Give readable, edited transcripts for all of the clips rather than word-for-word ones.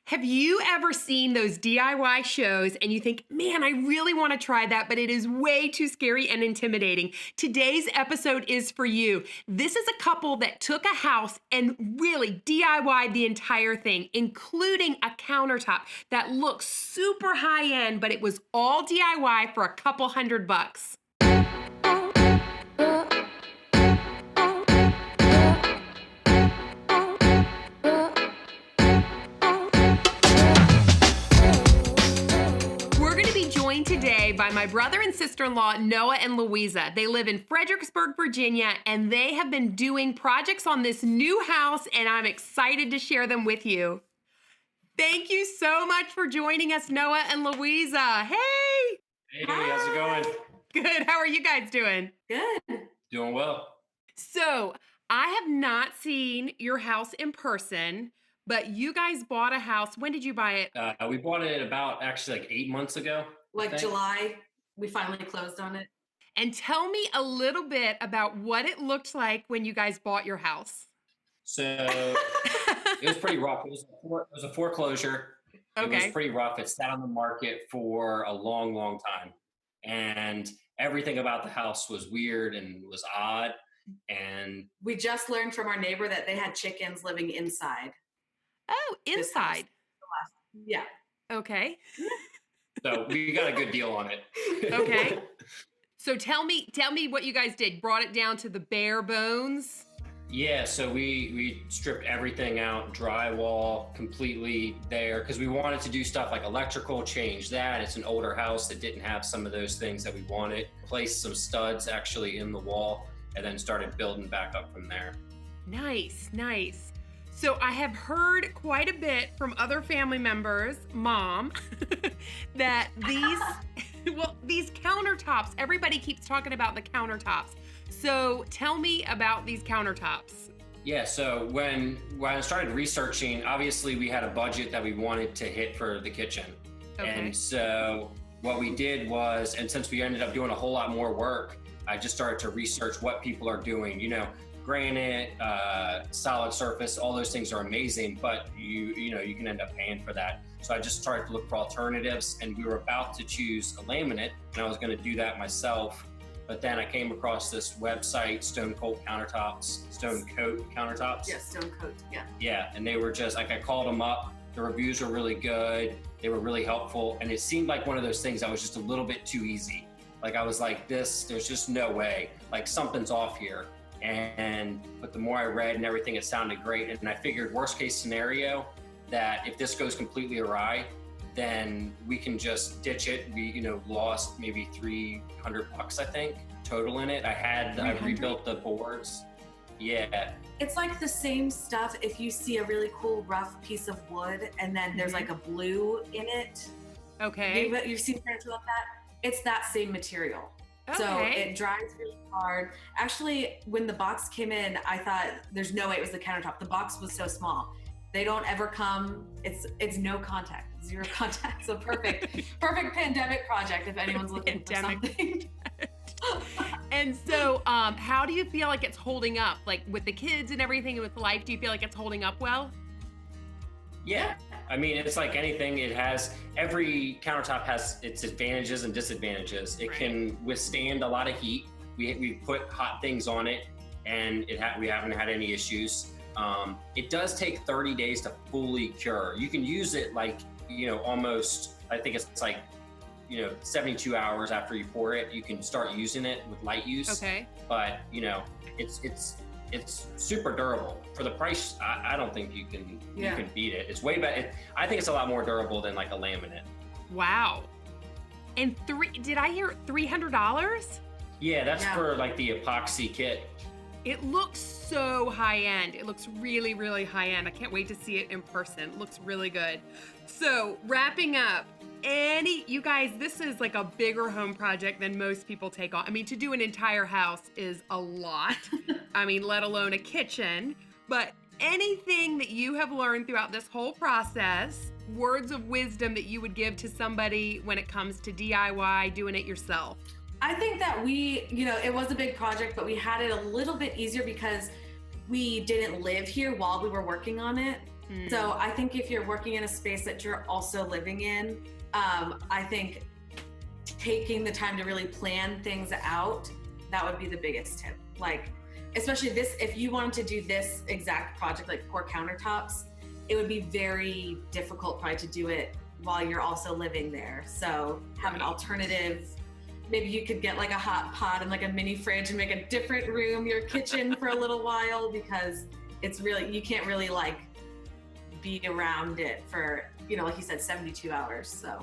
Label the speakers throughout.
Speaker 1: Have you ever seen those DIY shows and you think, man, I really want to try that, but it is way too scary and intimidating? Today's episode is for you. This is a couple that took a house and really DIY'd the entire thing, including a countertop that looks super high end, but it was all DIY for a couple $100. Today by my brother and sister-in-law, Noah and Louisa. They live in Fredericksburg, Virginia, and they have been doing projects on this new house, and I'm excited to share them with you. Thank you so much for joining us, Noah and Louisa. Hey!
Speaker 2: Hey, how's it going?
Speaker 1: Good. How are you guys doing?
Speaker 3: Good.
Speaker 2: Doing well.
Speaker 1: So, I have not seen your house in person, but you guys bought a house. When did you buy it?
Speaker 2: We bought it about actually like 8 months ago.
Speaker 3: Like July, we finally closed on it.
Speaker 1: And tell me a little bit about what it looked like when you guys bought your house.
Speaker 2: So it was pretty rough. It was a foreclosure.
Speaker 1: Okay.
Speaker 2: It was pretty rough. It sat on the market for a long, long time. And everything about the house was weird and was odd. And
Speaker 3: we just learned from our neighbor that they had chickens living inside.
Speaker 1: Oh, inside.
Speaker 3: Yeah.
Speaker 1: Okay.
Speaker 2: So we got a good deal on it.
Speaker 1: Okay. So tell me what you guys did. Brought it down to the bare bones?
Speaker 2: Yeah, so we stripped everything out, drywall completely there, because we wanted to do stuff like electrical, change that. It's an older house that didn't have some of those things that we wanted. Placed some studs actually in the wall, and then started building back up from there.
Speaker 1: Nice, nice. So I have heard quite a bit from other family members, Mom, that these countertops, everybody keeps talking about the countertops. So tell me about these countertops.
Speaker 2: Yeah, so when I started researching, obviously we had a budget that we wanted to hit for the kitchen.
Speaker 1: Okay.
Speaker 2: And so what we did was, and since we ended up doing a whole lot more work, I just started to research what people are doing. You know, granite, solid surface, all those things are amazing, but you can end up paying for that. So I just started to look for alternatives, and we were about to choose a laminate, and I was going to do that myself. But then I came across this website, Stone Coat Countertops.
Speaker 3: Yeah, Stone Coat, yeah.
Speaker 2: Yeah, and they were just like, I called them up. The reviews were really good. They were really helpful, and it seemed like one of those things that was just a little bit too easy. Like I was like, there's just no way. Like something's off here. But the more I read and everything, it sounded great. And I figured worst case scenario, that if this goes completely awry, then we can just ditch it. We, lost maybe $300, I think, total in it. I rebuilt the boards. Yeah.
Speaker 3: It's like the same stuff if you see a really cool rough piece of wood and then there's like a blue in it.
Speaker 1: Okay.
Speaker 3: You've seen furniture like that? It's that same material.
Speaker 1: Okay.
Speaker 3: So it dries really hard. Actually, when the box came in, I thought there's no way it was the countertop. The box was so small. They don't ever come. It's no contact, 0 contact. So perfect pandemic project if anyone's looking for something.
Speaker 1: And so, how do you feel like it's holding up? Like with the kids and everything, and with life, do you feel like it's holding up well?
Speaker 2: Yeah. I mean, it's like anything. Every countertop has its advantages and disadvantages. It can withstand a lot of heat. We put hot things on it, and we haven't had any issues. It does take 30 days to fully cure. You can use it like, almost, I think it's like, 72 hours after you pour it, you can start using it with light use.
Speaker 1: Okay.
Speaker 2: But, it's super durable. For the price, I don't think you can beat it. It's way better. I think it's a lot more durable than like a laminate.
Speaker 1: Wow. And did I hear $300?
Speaker 2: Yeah, that's for like the epoxy kit.
Speaker 1: It looks so high end. It looks really, really high end. I can't wait to see it in person. It looks really good. So wrapping up, you guys, this is like a bigger home project than most people take on. I mean, to do an entire house is a lot. I mean, let alone a kitchen. But anything that you have learned throughout this whole process, words of wisdom that you would give to somebody when it comes to DIY, doing it yourself?
Speaker 3: I think that it was a big project, but we had it a little bit easier because we didn't live here while we were working on it. So I think if you're working in a space that you're also living in, I think taking the time to really plan things out, that would be the biggest tip. Like, especially this, if you wanted to do this exact project, like pour countertops, it would be very difficult probably to do it while you're also living there. So have an alternative. Maybe you could get like a hot pot and like a mini fridge and make a different room your kitchen for a little while, because it's really, you can't really like be around it for, you know, like you said, 72 hours. So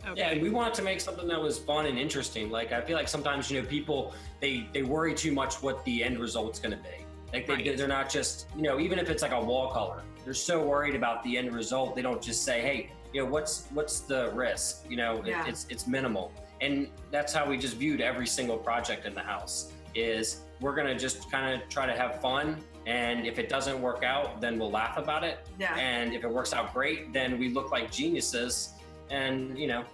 Speaker 2: okay. Yeah, and we wanted to make something that was fun and interesting. Like, I feel like sometimes, you know, people, they worry too much what the end result's going to be. Like, they're not just, you know, even if it's like a wall color, they're so worried about the end result. They don't just say, hey, you know, what's the risk? You know, it's minimal. And that's how we just viewed every single project in the house, is we're going to just kind of try to have fun. And if it doesn't work out, then we'll laugh about it. Yeah. And if it works out great, then we look like geniuses. And, you know,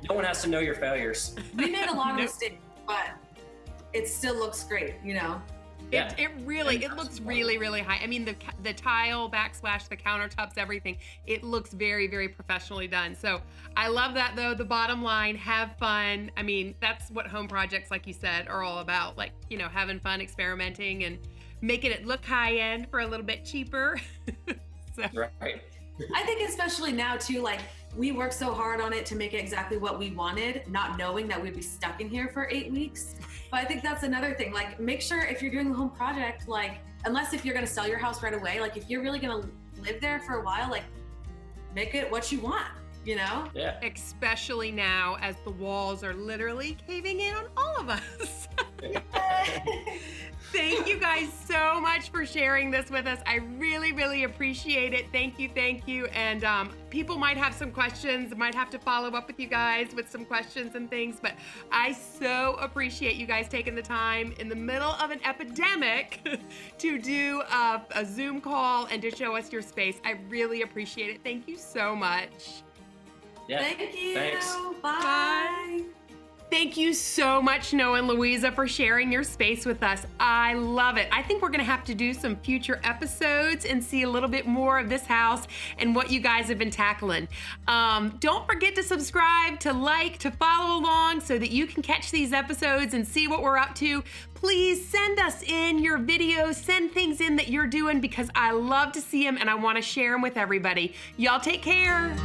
Speaker 2: no one has to know your failures.
Speaker 3: We made a lot of mistakes, but it still looks great, you know?
Speaker 1: It really, it looks really, really high. I mean, the tile, backsplash, the countertops, everything, it looks very, very professionally done. So I love that, though. The bottom line, have fun. I mean, that's what home projects, like you said, are all about. Like, you know, having fun, experimenting, and making it look high end for a little bit cheaper. So.
Speaker 2: Right.
Speaker 3: I think especially now too, like, we worked so hard on it to make it exactly what we wanted, not knowing that we'd be stuck in here for 8 weeks. But I think that's another thing. Like, make sure if you're doing a home project, like, unless if you're going to sell your house right away, like if you're really going to live there for a while, like, make it what you want, you know?
Speaker 2: Yeah.
Speaker 1: Especially now, as the walls are literally caving in on all of us. Thank you guys so much for sharing this with us. I really, really appreciate it. Thank you, thank you. And people might have some questions, might have to follow up with you guys with some questions and things, but I so appreciate you guys taking the time in the middle of an epidemic to do a Zoom call and to show us your space. I really appreciate it. Thank you so much.
Speaker 2: Yeah.
Speaker 3: Thank you.
Speaker 2: Thanks.
Speaker 3: Bye.
Speaker 1: Bye. Thank you so much, Noah and Louisa, for sharing your space with us. I love it. I think we're gonna have to do some future episodes and see a little bit more of this house and what you guys have been tackling. Don't forget to subscribe, to like, to follow along so that you can catch these episodes and see what we're up to. Please send us in your videos, send things in that you're doing, because I love to see them and I wanna share them with everybody. Y'all take care.